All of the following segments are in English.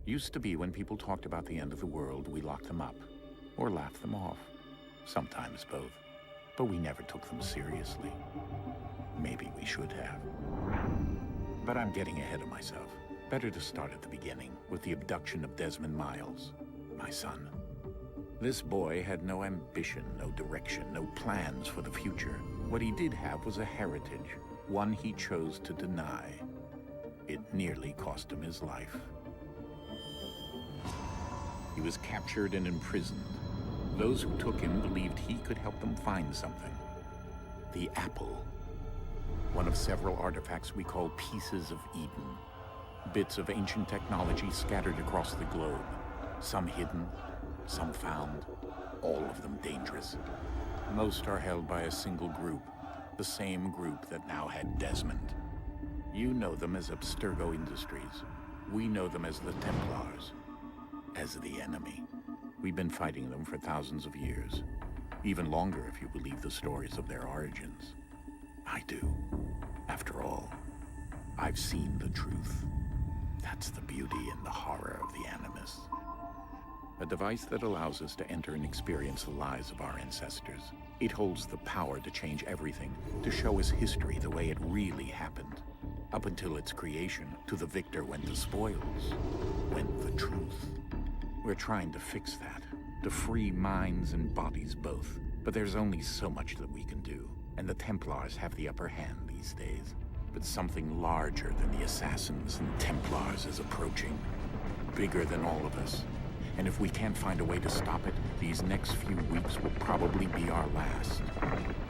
Used to be when people talked about the end of the world, we locked them up, or laughed them off. Sometimes both. But we never took them seriously. Maybe we should have. But I'm getting ahead of myself. Better to start at the beginning, with the abduction of Desmond Miles, my son. This boy had no ambition, no direction, no plans for the future. What he did have was a heritage, one he chose to deny. It nearly cost him his life. He was captured and imprisoned. Those who took him believed he could help them find something. The apple. One of several artifacts we call pieces of Eden. Bits of ancient technology scattered across the globe. Some hidden, some found, all of them dangerous. Most are held by a single group, the same group that now had Desmond. You know them as Abstergo Industries. We know them as the Templars. As the enemy. We've been fighting them for thousands of years. Even longer if you believe the stories of their origins. I do. After all, I've seen the truth. That's the beauty and the horror of the Animus. A device that allows us to enter and experience the lives of our ancestors. It holds the power to change everything, to show us history the way it really happened. Up until its creation, to the victor went the spoils, went the truth. We're trying to fix that, to free minds and bodies both. But there's only so much that we can do, and the Templars have the upper hand these days. But something larger than the Assassins and Templars is approaching, bigger than all of us. And if we can't find a way to stop it, these next few weeks will probably be our last.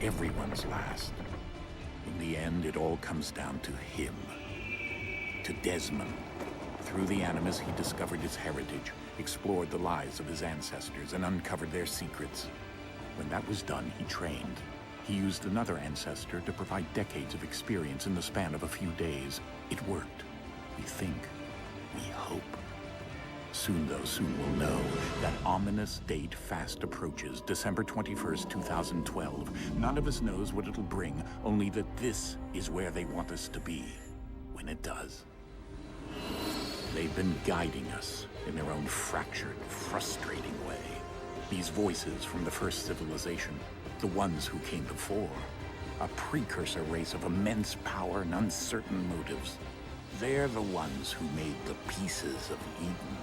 Everyone's last. In the end, it all comes down to him. To Desmond. Through the Animus, he discovered his heritage, explored the lives of his ancestors, and uncovered their secrets. When that was done, he trained. He used another ancestor to provide decades of experience in the span of a few days. It worked. We think. We hope. Soon we'll know. That ominous date fast approaches, December 21st, 2012. None of us knows what it'll bring, only that this is where they want us to be, when it does. They've been guiding us in their own fractured, frustrating way. These voices from the first civilization, the ones who came before, a precursor race of immense power and uncertain motives. They're the ones who made the pieces of Eden.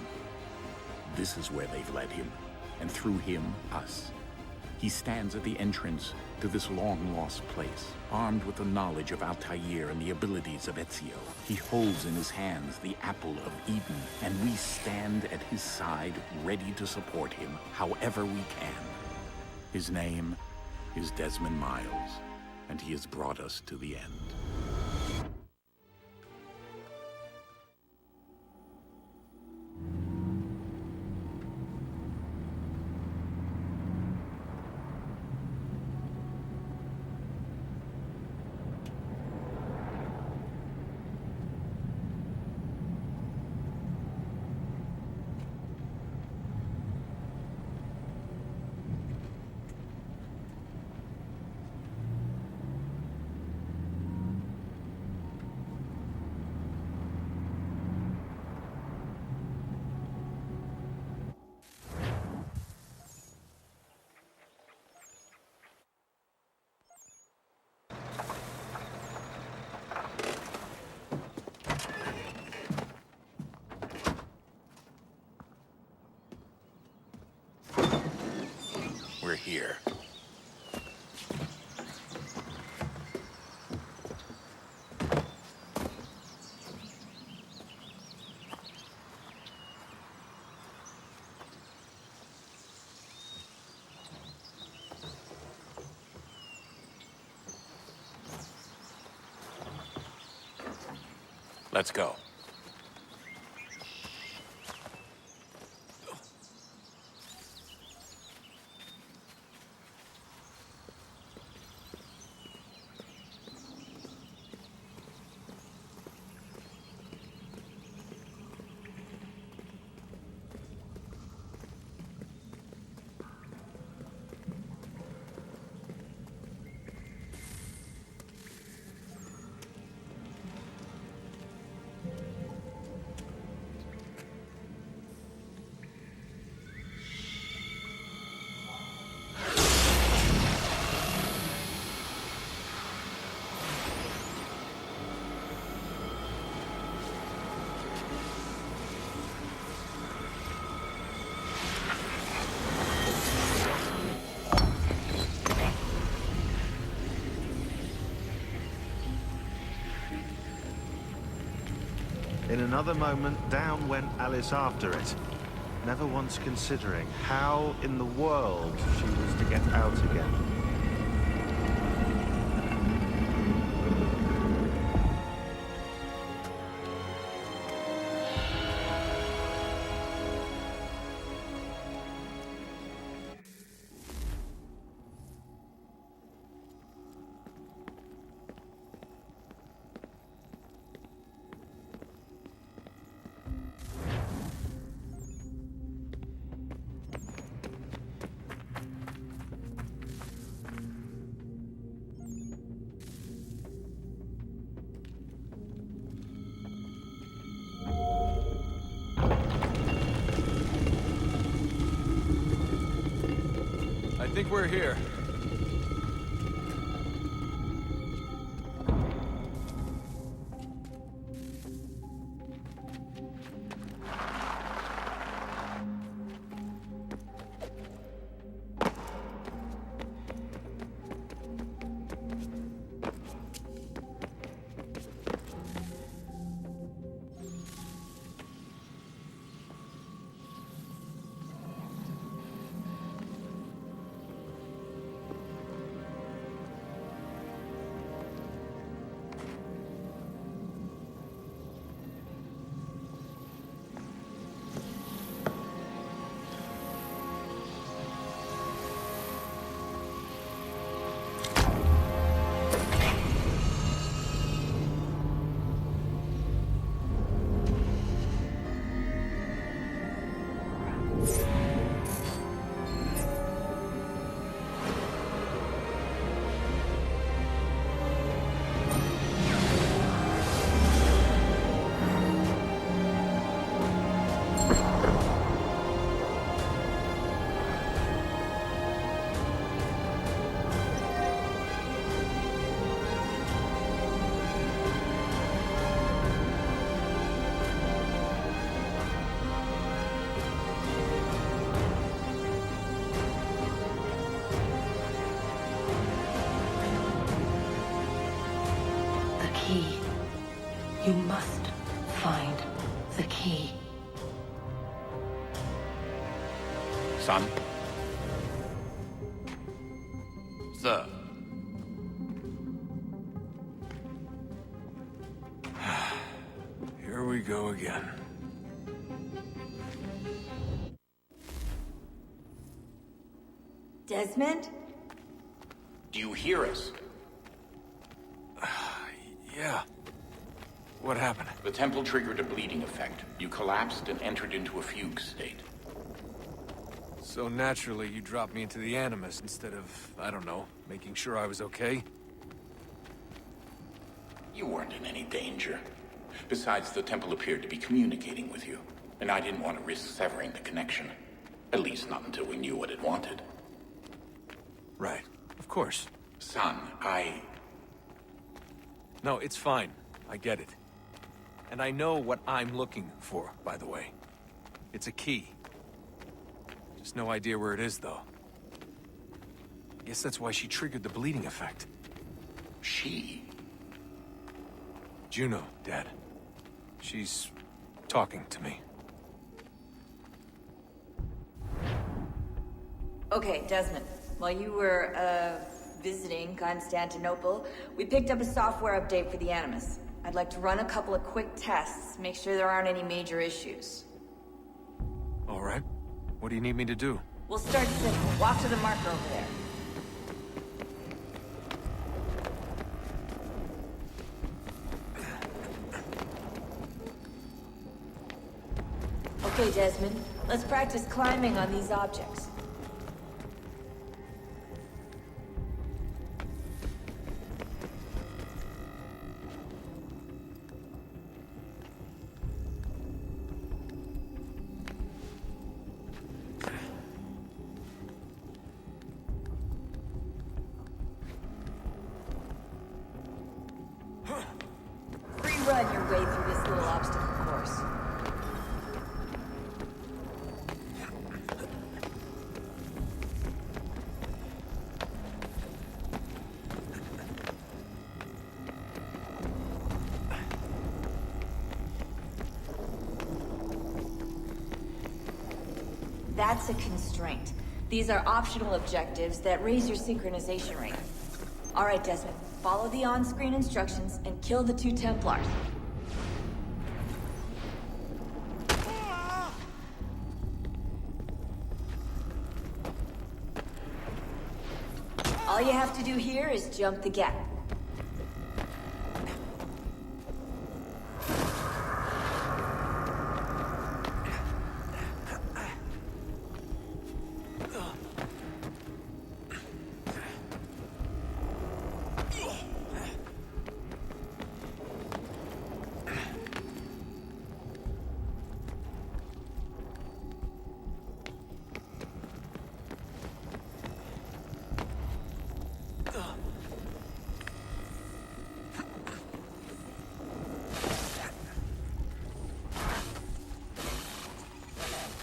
This is where they've led him, and through him, us. He stands at the entrance to this long-lost place, armed with the knowledge of Altair and the abilities of Ezio. He holds in his hands the apple of Eden, and we stand at his side, ready to support him however we can. His name is Desmond Miles, and he has brought us to the end. We're here. Let's go. In another moment, down went Alice after it, never once considering how in the world she was to get out again. I think we're here. Key. You must find the key. Son? Sir. Here we go again. Desmond? Do you hear us? Yeah. What happened? The temple triggered a bleeding effect. You collapsed and entered into a fugue state. So naturally, you dropped me into the Animus instead of, I don't know, making sure I was okay? You weren't in any danger. Besides, the temple appeared to be communicating with you, and I didn't want to risk severing the connection. At least not until we knew what it wanted. Right. Of course. Son, No, it's fine. I get it. And I know what I'm looking for, by the way. It's a key. Just no idea where it is, though. Guess that's why she triggered the bleeding effect. She? Juno, Dad. She's talking to me. Okay, Desmond. While you were, visiting Constantinople, we picked up a software update for the Animus. I'd like to run a couple of quick tests, make sure there aren't any major issues. All right. What do you need me to do? We'll start simple. Walk to the marker over there. Okay, Desmond. Let's practice climbing on these objects. Run your way through this little obstacle course. That's a constraint. These are optional objectives that raise your synchronization rate. All right, Desmond. Follow the on-screen instructions and kill the 2 Templars. All you have to do here is jump the gap.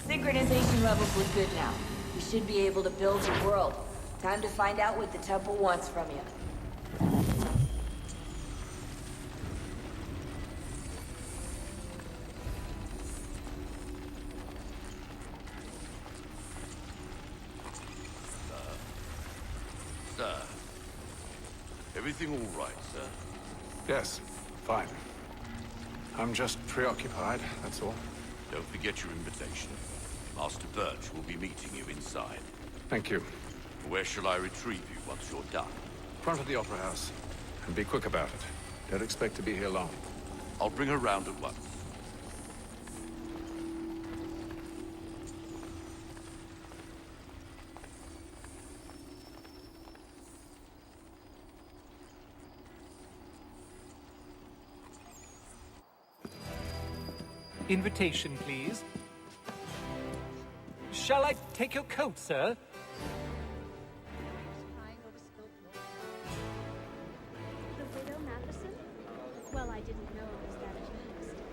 Synchronization levels look good now. We should be able to build the world. Time to find out what the temple wants from you. Sir. Everything all right, sir? Yes, fine. I'm just preoccupied, that's all. Don't forget your invitation. Master Birch will be meeting you inside. Thank you. Where shall I retrieve you once you're done? Front of the Opera House. And be quick about it. Don't expect to be here long. I'll bring her round at once. Invitation, please. Shall I take your coat, sir? The widow Matheson? Well, I didn't know it was that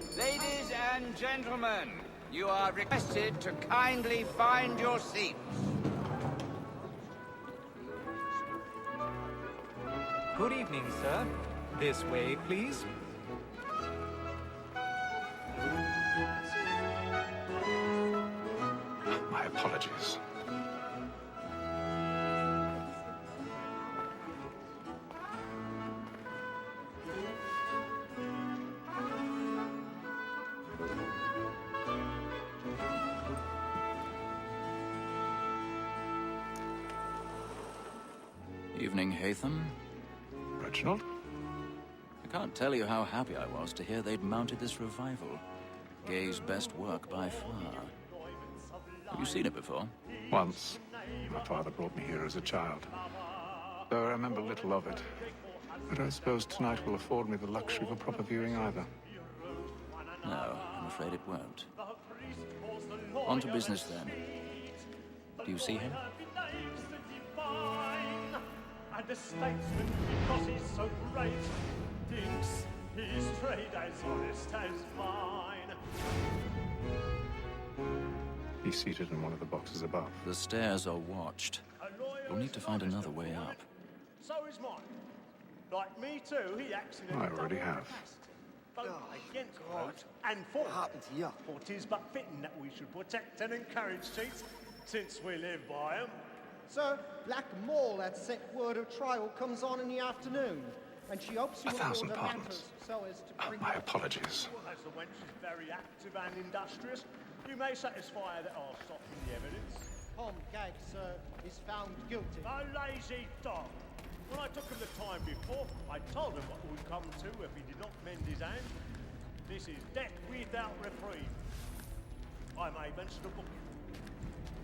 advanced. Ladies and gentlemen, you are requested to kindly find your seats. Good evening, sir. This way, please. My apologies. Evening, Hatham. Reginald? I can't tell you how happy I was to hear they'd mounted this revival. Gay's best work by far. Have you seen it before? Once. My father brought me here as a child. Though I remember little of it. But I suppose tonight will afford me the luxury of a proper viewing either. No, I'm afraid it won't. On to business then. Do you see him? And the statesman, because he's so great, thinks his trade as honest as mine. He's seated in one of the boxes above. The stairs are watched. You'll need to find another way up. So is mine. Like me too, he acts in a I already double have. capacity, both against vote and for. What happened to you? For 'tis but fitting that we should protect and encourage cheats, since we live by 'em. Sir, Black Mall had set word of trial comes on in the afternoon, and she hopes you will 1,000 order pardons. matters so as to bring... My apologies. Well, as the wench is very active and industrious, you may satisfy her that I'll soften the evidence. Tom Gag, sir, is found guilty. A lazy dog. When I took him the time before, I told him what would come to if he did not mend his hand. This is death without reprieve. I may mention a book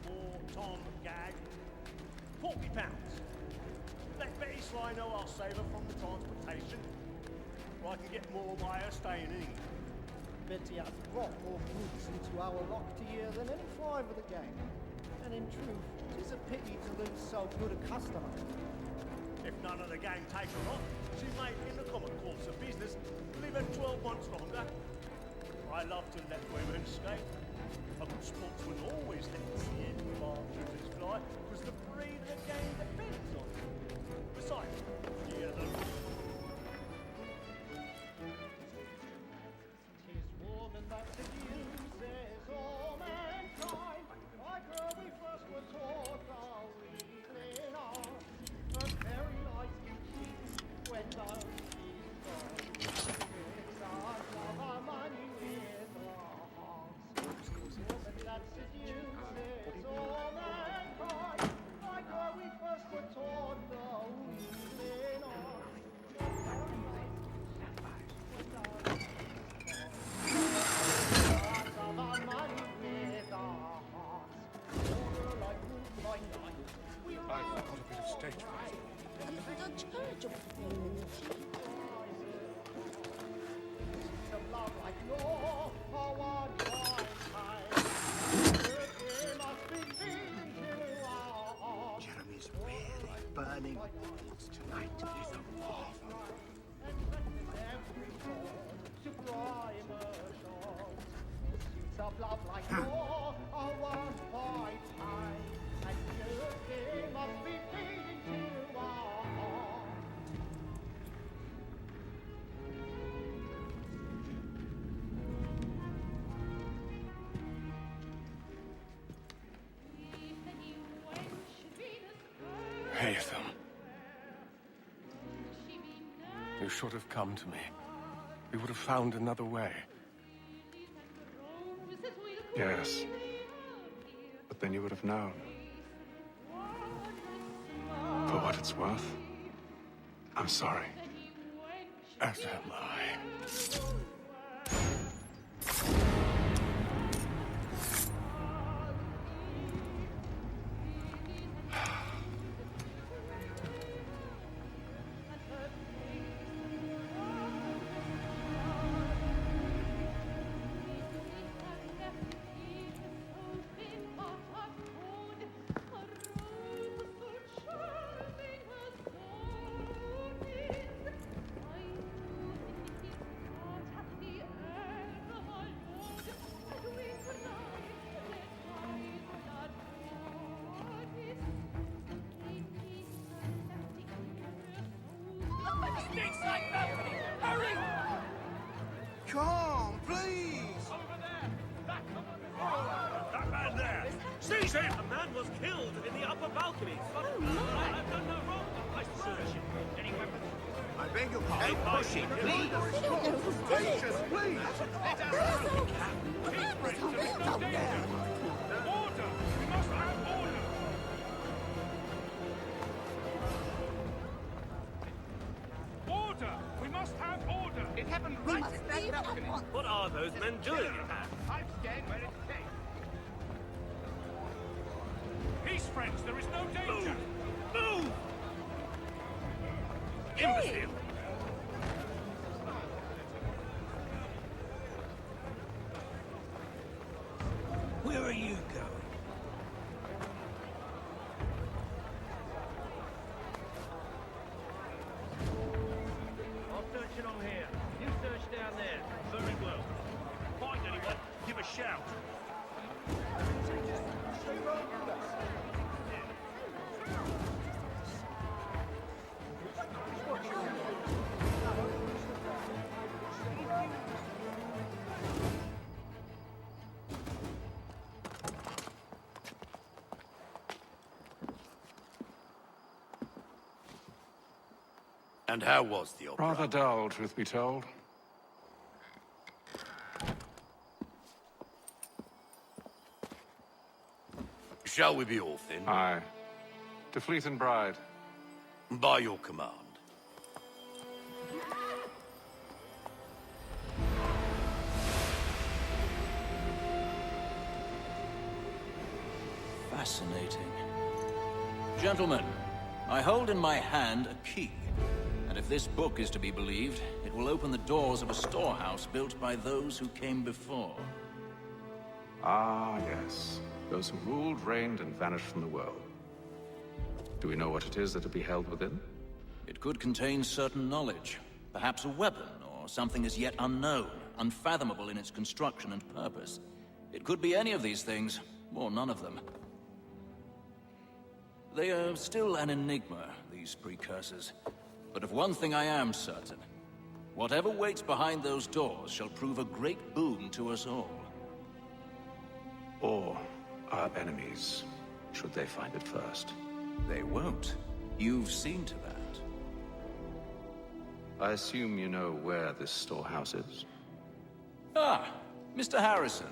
for Tom Gag. £40. Let Betty Sly know I'll save her from the transportation, or I can get more by her staying in England. Betty has brought more goods into our locked year than any five of the gang. And in truth, 'tis a pity to lose so good a customer. If none of the gang take her on, she may, in the common course of business, live her 12 months longer. I love to let women skate. A good sportsman always lets the end of our shooters fly, because the breed of the game depends on it. Besides, yeah, the... Tis woman that seduces all mankind. I grow Jeremy's really burning. Tonight is a marvel. Of love like war, are 1 point high, and you must be feeding to our heart. Haytham. You should have come to me. We would have found another way. Yes. But then you would have known. For what it's worth, I'm sorry. As am I. Come, please! That man there! Seize him! A man was killed in the upper balcony. Oh, my! I've done no wrong. I search him. Any weapons? I beg your pardon. Don't push it, please! Patience, please! Let us through. Keep Brits in no danger. Order! We must have order! Order! We must have order! It happened right at that balcony. What are those men doing? I'm staying where it's safe. Peace, friends! There is no danger! Move! Move! Imbecile! Where are you going? I'm searching on here. You search down there. Very well. Find anyone, give a shout. And how was the opera? Rather dull, truth be told. Shall we be off then? Aye. To Fleet and Bride. By your command. Fascinating. Gentlemen, I hold in my hand a key. And if this book is to be believed, it will open the doors of a storehouse built by those who came before. Ah, yes. Those who ruled, reigned, and vanished from the world. Do we know what it is that will be held within? It could contain certain knowledge. Perhaps a weapon, or something as yet unknown, unfathomable in its construction and purpose. It could be any of these things, or none of them. They are still an enigma, these precursors. But of one thing I am certain. Whatever waits behind those doors shall prove a great boon to us all. Or our enemies, should they find it first. They won't. You've seen to that. I assume you know where this storehouse is? Ah, Mr. Harrison.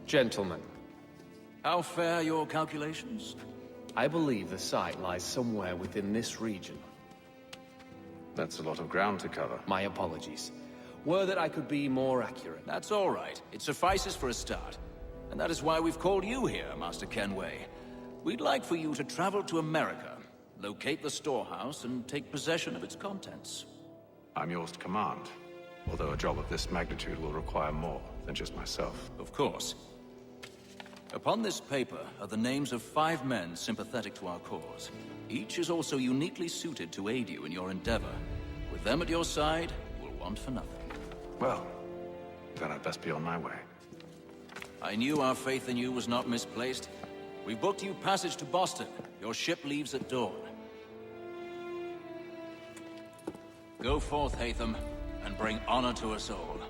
Gentlemen. How fare your calculations? I believe the site lies somewhere within this region. That's a lot of ground to cover. My apologies. Were that I could be more accurate. That's all right. It suffices for a start. And that is why we've called you here, Master Kenway. We'd like for you to travel to America, locate the storehouse, and take possession of its contents. I'm yours to command, although a job of this magnitude will require more than just myself. Of course. Upon this paper are the names of 5 men sympathetic to our cause. Each is also uniquely suited to aid you in your endeavor. With them at your side, you will want for nothing. Well, then I'd best be on my way. I knew our faith in you was not misplaced. We've booked you passage to Boston. Your ship leaves at dawn. Go forth, Hatham, and bring honor to us all.